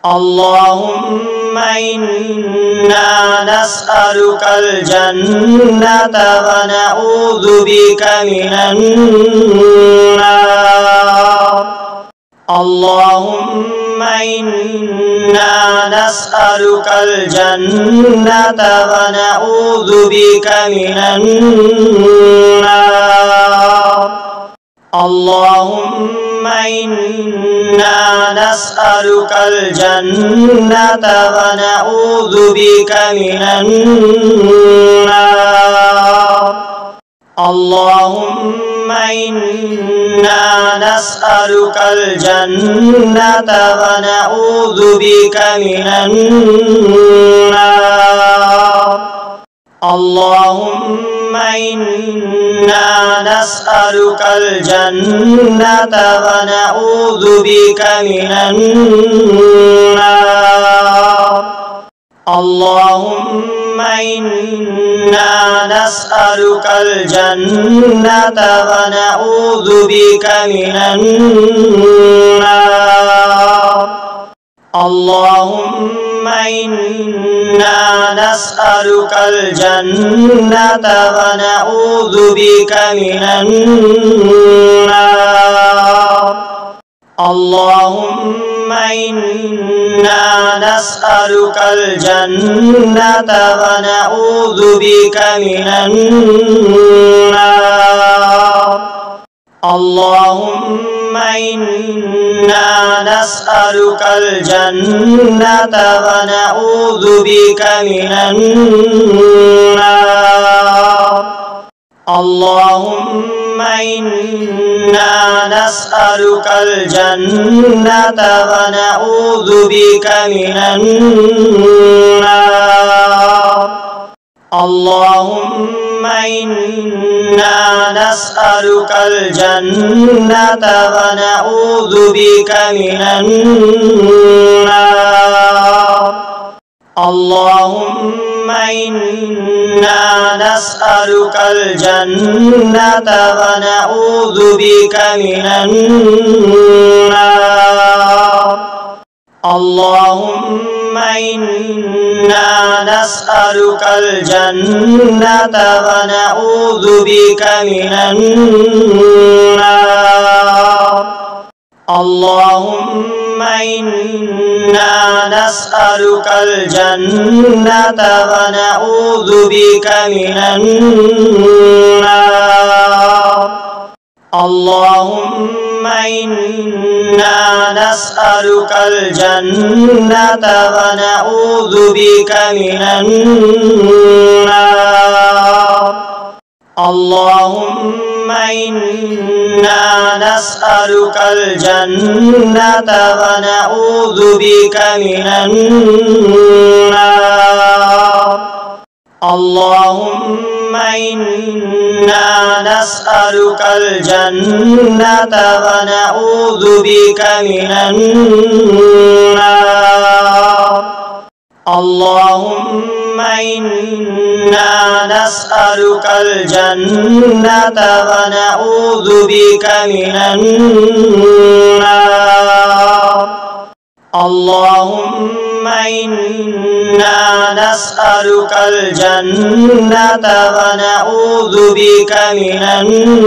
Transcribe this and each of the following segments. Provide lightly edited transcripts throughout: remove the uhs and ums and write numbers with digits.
اللهم إنا نسألك الجنة ونعوذ بك من النار. اللهم إنا نسألك الجنة ونعوذ بك من النار. اللهم إنا نسألك الجنة ونعوذ بك من النار. اللهم إنا نسألك الجنة ونعوذ بك من النار. اللهم إنا نسألك الجنة ونعوذ بك من النار. اللهم إنا نسألك الجنة ونعوذ بك من النار. اللهم إنا نسألك الجنة ونعوذ بك من النار. اللهم إنا نسألك الجنة ونعوذ بك من النار. اللهم إنا نسألك الجنة ونعوذ بك من النار. اللهم إنا نسألك الجنة ونعوذ بك من النار. اللهم إنا نسألك الجنة ونعوذ بك من النار. اللهم إنا نسألك الجنة ونعوذ بك من النار. اللهم إنا نسألك الجنة ونعوذ بك من النار. اللهم إنا نسألك الجنة ونعوذ بك من النار. اللهم إنا نسألك الجنة ونعوذ بك من النار. اللهم إنا نسألك الجنة ونعوذ بك من النار. اللهم إنا نسألك الجنة ونعوذ بك من النار. اللهم إنا نسألك الجنة ونعوذ بك من النار. اللهم إنا نسألك الجنة ونعوذ بك من النار.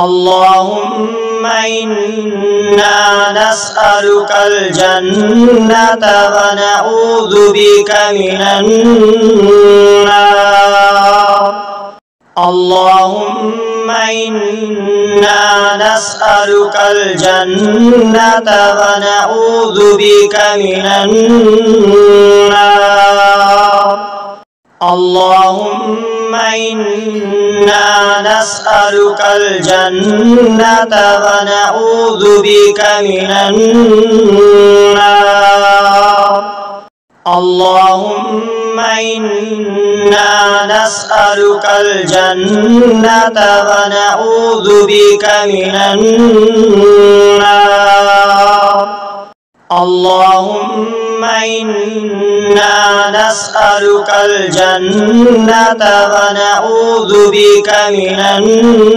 اللهم إنا نسألك الجنة ونعوذ بك من النار. اللهم إنا نسألك الجنة ونعوذ بك من النار. اللهم إنا نسألك الجنة ونعوذ بك من النار. اللهم إنا نسألك الجنة ونعوذ بك من النار. اللهم إنا نسألك الجنة ونعوذ بك من النار.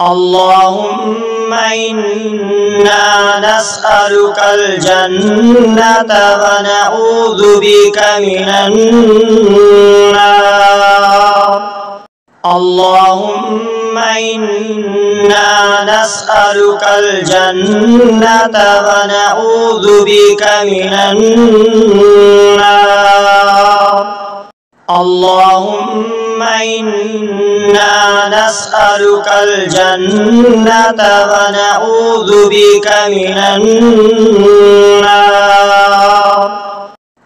اللهم إنا نسألك الجنة ونعوذ بك من النار. اللهم إنا نسألك الجنة ونعوذ بك من النار. اللهم إنا نسألك الجنة ونعوذ بك من النار.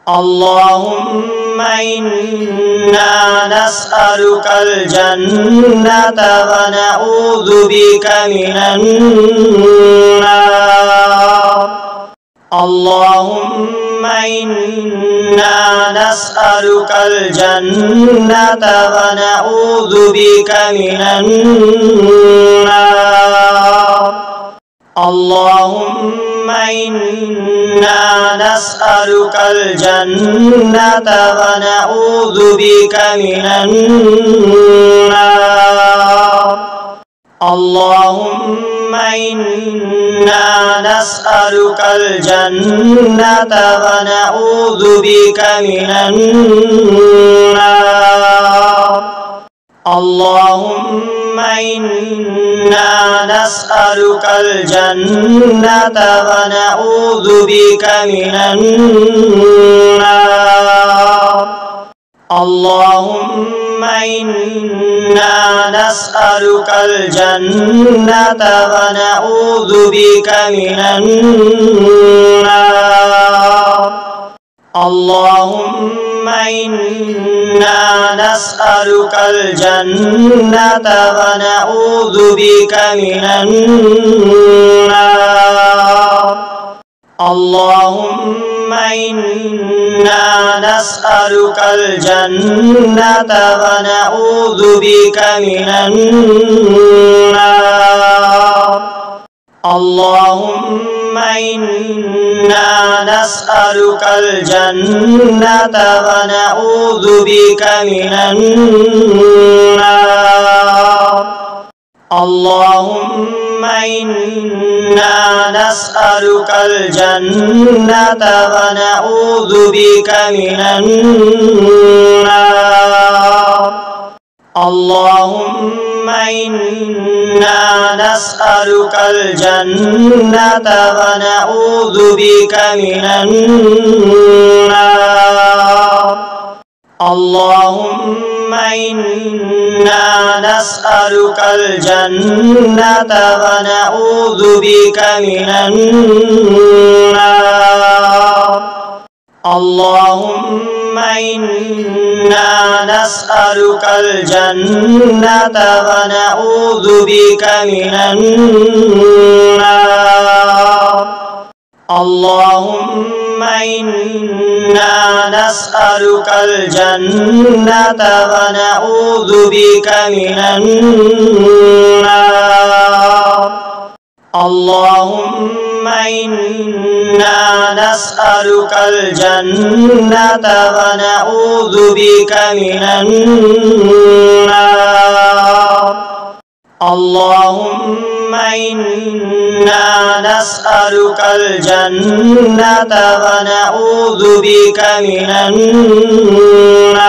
اللهم إنا نسألك الجنة ونعوذ بك من النار. اللهم إنا نسألك الجنة ونعوذ بك من النار. اللهم إنا نسألك الجنة ونعوذ بك من النار. اللهم إنا نسألك الجنة ونعوذ بك من النار. اللهم إنا نسألك الجنة ونعوذ بك من النار. اللهم إنا نسألك الجنة ونعوذ بك من النار. اللهم إنا نسألك الجنة ونعوذ بك من النار. اللهم إنا نسألك الجنة ونعوذ بك من النار. اللهم إنا نسألك الجنة ونعوذ بك من النار. اللهم إنا نسألك الجنة ونعوذ بك من النار. اللهم إنا نسألك الجنة ونعوذ بك من النار. اللهم إنا نسألك الجنة ونعوذ بك من النار. اللهم إنا نسألك الجنة ونعوذ بك من النار. اللهم إنا نسألك الجنة ونعوذ بك من النار. اللهم إنا نسألك الجنة ونعوذ بك من النار. اللهم إنا نسألك الجنة ونعوذ بك من النار.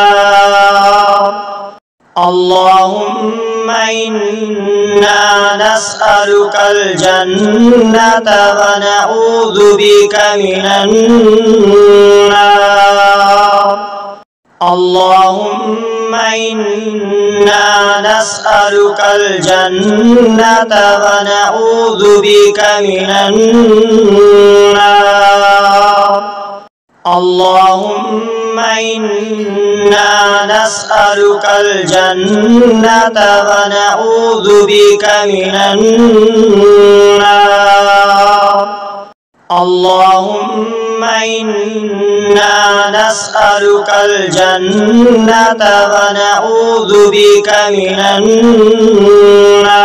اللهم إنا نسألك الجنة ونعوذ بك من النار. اللهم إنا نسألك الجنة ونعوذ بك من النار. اللهم إنا نسألك الجنة ونعوذ بك من النار. اللهم إنا نسألك الجنة ونعوذ بك من النار.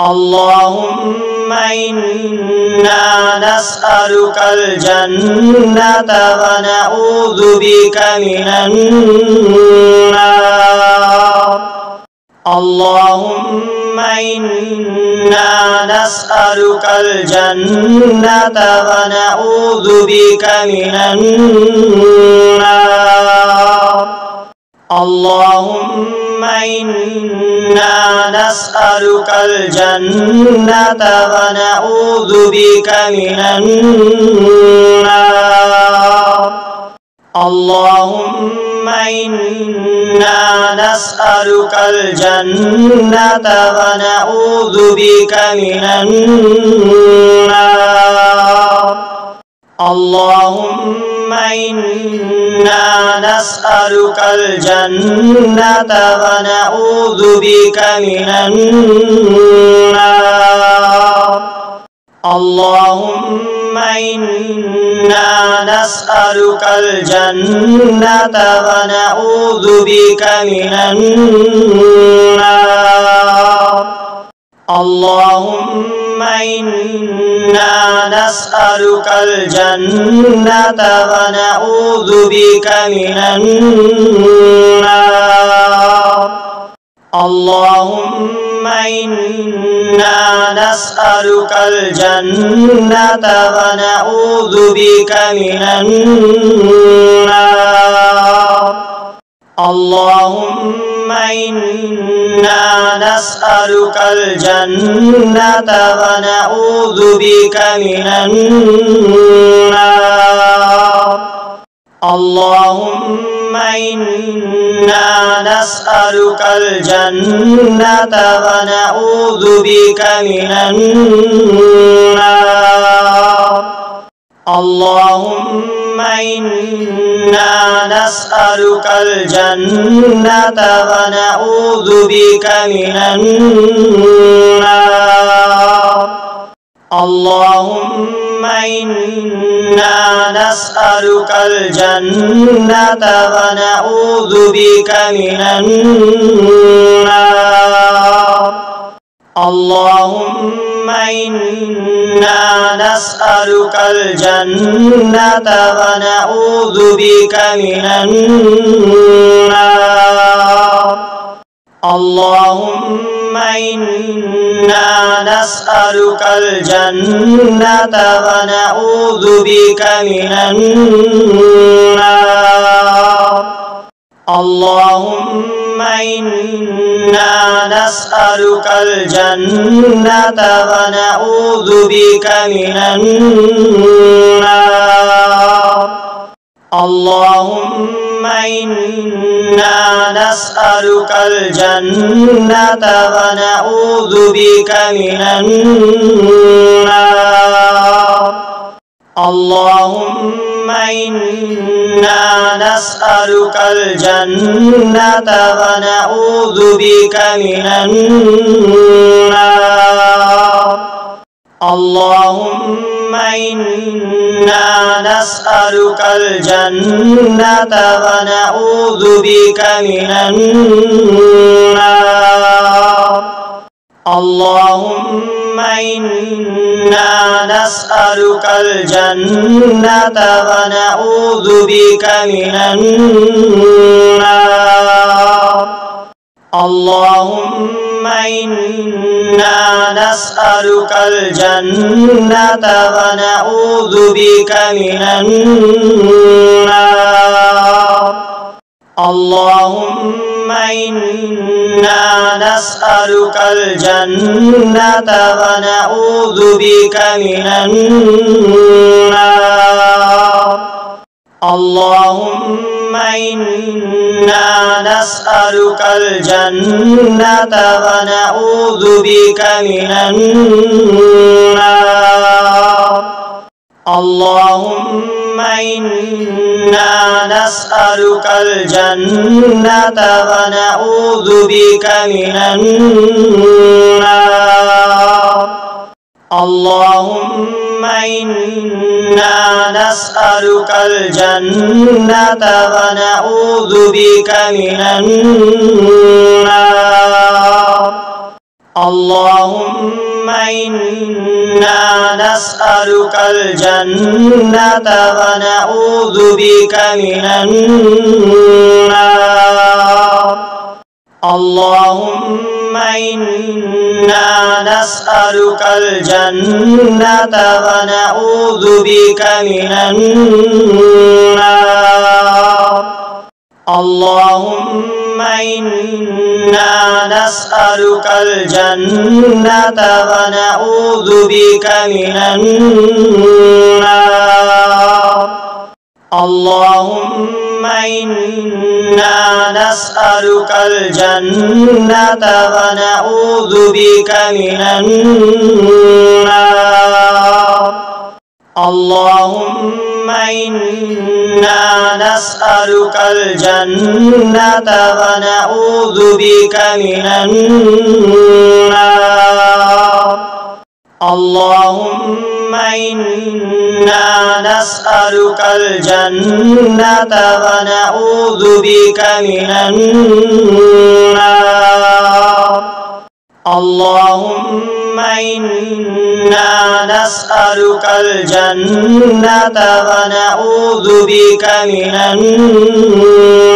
اللهم إنا نسألك الجنة ونعوذ بك من النار. اللهم إنا نسألك الجنة ونعوذ بك من النار. اللهم إنا نسألك الجنة ونعوذ بك من النار. اللهم إنا نسألك الجنة ونعوذ بك من النار. اللهم إنا نسألك الجنة ونعوذ بك من النار. اللهم إنا نسألك الجنة ونعوذ بك من النار. اللهم إنا نسألك الجنة ونعوذ بك من النار. اللهم إنا نسألك الجنة ونعوذ بك من النار. اللهم إنا نسألك الجنة ونعوذ بك من النار. اللهم إنا نسألك الجنة ونعوذ بك من النار. اللهم إنا نسألك الجنة ونعوذ بك من النار. اللهم إنا نسألك الجنة ونعوذ بك من النار. اللهم إنا نسألك الجنة ونعوذ بك من النار. اللهم إنا نسألك الجنة ونعوذ بك من النار. اللهم إنا نسألك الجنة ونعوذ بك من النار. اللهم إنا نسألك الجنة ونعوذ بك من النار. اللهم إنا نسألك الجنة ونعوذ بك من النار. اللهم إنا نسألك الجنة ونعوذ بك من النار. اللهم إنا نسألك الجنة ونعوذ بك من النار. اللهم إنا نسألك الجنة ونعوذ بك من النار. اللهم إنا نسألك الجنة ونعوذ بك من النار. اللهم إنا نسألك الجنة ونعوذ بك من النار. اللهم إنا نسألك الجنة ونعوذ بك من النار. اللهم إنا نسألك الجنة ونعوذ بك من النار. اللهم إنا نسألك الجنة ونعوذ بك من النار. اللهم إنا نسألك الجنة ونعوذ بك من النار. اللهم إنا نسألك الجنة ونعوذ بك من النار. اللهم إنا نسألك الجنة ونعوذ بك من النار. اللهم إنا نسألك الجنة ونعوذ بك من النار. اللهم إنا نسألك الجنة ونعوذ بك من النار. اللهم إنا نسألك الجنة ونعوذ بك من النار.